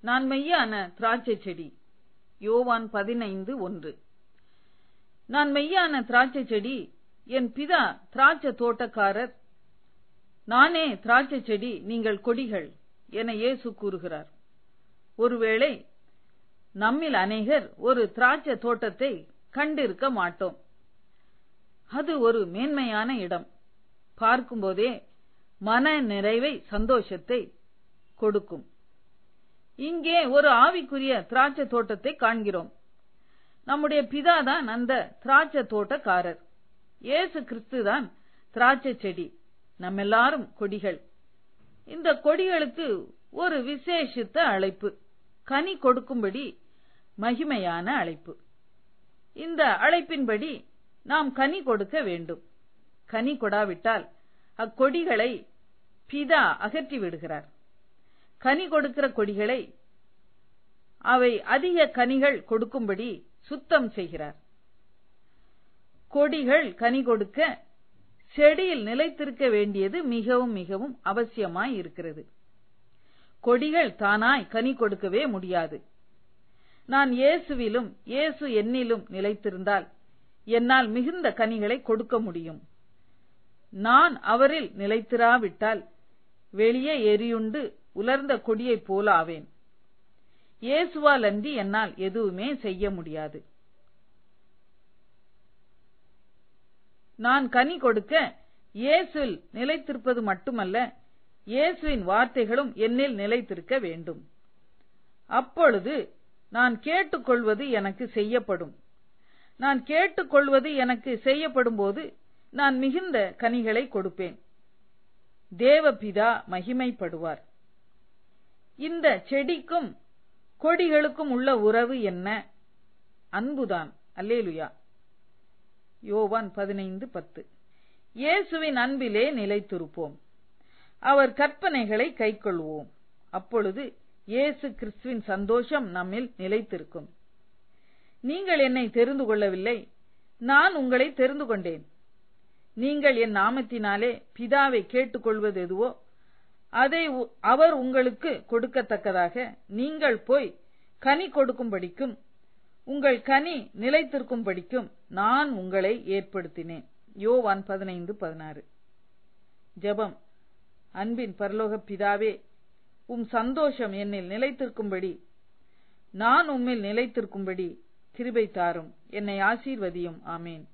நான் மெய்யான திராட்சை செடி. யோவான் 15:1. நான் மெய்யான திராட்சை செடி, என் பிதா திராட்சை தோட்டக்காரர், நானே திராட்சை செடி, நீங்கள் கொடிகள் என இயேசு கூறுகிறார். ஒருவேளை நம்மில் அநேகர் ஒரு திராட்சை தோட்டத்தை கண்டிருக்க மாட்டோம். அது ஒரு மேன்மையான இடம், பார்க்கும்போதே மன நிறைவை, சந்தோஷத்தை கொடுக்கும். இங்கே ஒரு ஆவிக்குரிய திராட்சை தோட்டத்தை காண்கிறோம். நம்முடைய பிதாதான் அந்த திராட்சை தோட்டக்காரர். இயேசு கிறிஸ்துதான் திராட்சை செடி, நம்மெல்லாரும் கொடிகள். இந்த கொடிகளுக்கு ஒரு விசேஷித்த அழைப்பு, கனி கொடுக்கும்படி மகிமையான அழைப்பு. இந்த அழைப்பின்படி நாம் கனி கொடுக்க வேண்டும். கனி கொடாவிட்டால் அக்கொடிகளை பிதா அகற்றி விடுகிறார். கனி கொடுக்கிற கொடிகளை அவை அதிக கனிகள் கொடுக்கும்படி சுத்தம் செய்கிறார். கொடிகள் கனி கொடுக்க செடியில் நிலைத்திருக்க வேண்டியது மிகவும் மிகவும் அவசியமாய் இருக்கிறது. கொடிகள் தானாய் கனி கொடுக்கவே முடியாது. நான் இயேசுவிலும் இயேசு என்னிலும் நிலைத்திருந்தால் என்னால் மிகுந்த கனிகளை கொடுக்க முடியும். நான் அவரில் நிலைத்திராவிட்டால் வெளியே எரியுண்டு உலர்ந்த கொடியைப் போல ஆவேன். இயேசுவால் அன்றி என்னால் எதுவுமே செய்ய முடியாது. நான் கனி கொடுக்க இயேசுவில் நிலைத்திருப்பது மட்டுமல்ல, இயேசுவின் வார்த்தைகளும் என்னில் நிலைத்திருக்க வேண்டும். அப்பொழுது நான் கேட்டுக்கொள்வது எனக்கு செய்யப்படும். நான் கேட்டுக்கொள்வது எனக்கு செய்யப்படும் போது நான் மிகுந்த கனிகளை கொடுப்பேன். தேவபிதா மகிமைப்படுவார். இந்த செடிக்கும் கொடிகளுக்கும் உள்ள உறவு என்ன? அன்புதான். அல்லேலுயா. யோவான் 15:10. இயேசுவின் அன்பிலே நிலைத்திருப்போம். அவர் கற்பனைகளை கைக்கொள்வோம். அப்பொழுது இயேசு கிறிஸ்துவின் சந்தோஷம் நம்மில் நிலைத்திருக்கும். நீங்கள் என்னை தெரிந்து கொள்ளவில்லை, நான் உங்களை தெரிந்து கொண்டேன். நீங்கள் என் நாமத்தினாலே பிதாவை கேட்டுக்கொள்வது எதுவோ அதை அவர் உங்களுக்கு கொடுக்கத்தக்கதாக நீங்கள் போய் கனி கொடுக்கும்படிக்கும் உங்கள் கனி நிலைத்திருக்கும்படிக்கும் நான் உங்களை ஏற்படுத்தினேன். யோவான் 15:16. ஜெபம். அன்பின் பரலோக பிதாவே, உம் சந்தோஷம் என்னில் நிலைத்திருக்கும்படி, நான் உம்மில் நிலைத்திருக்கும்படி கிருபை தாரும். என்னை ஆசீர்வதியும். ஆமேன்.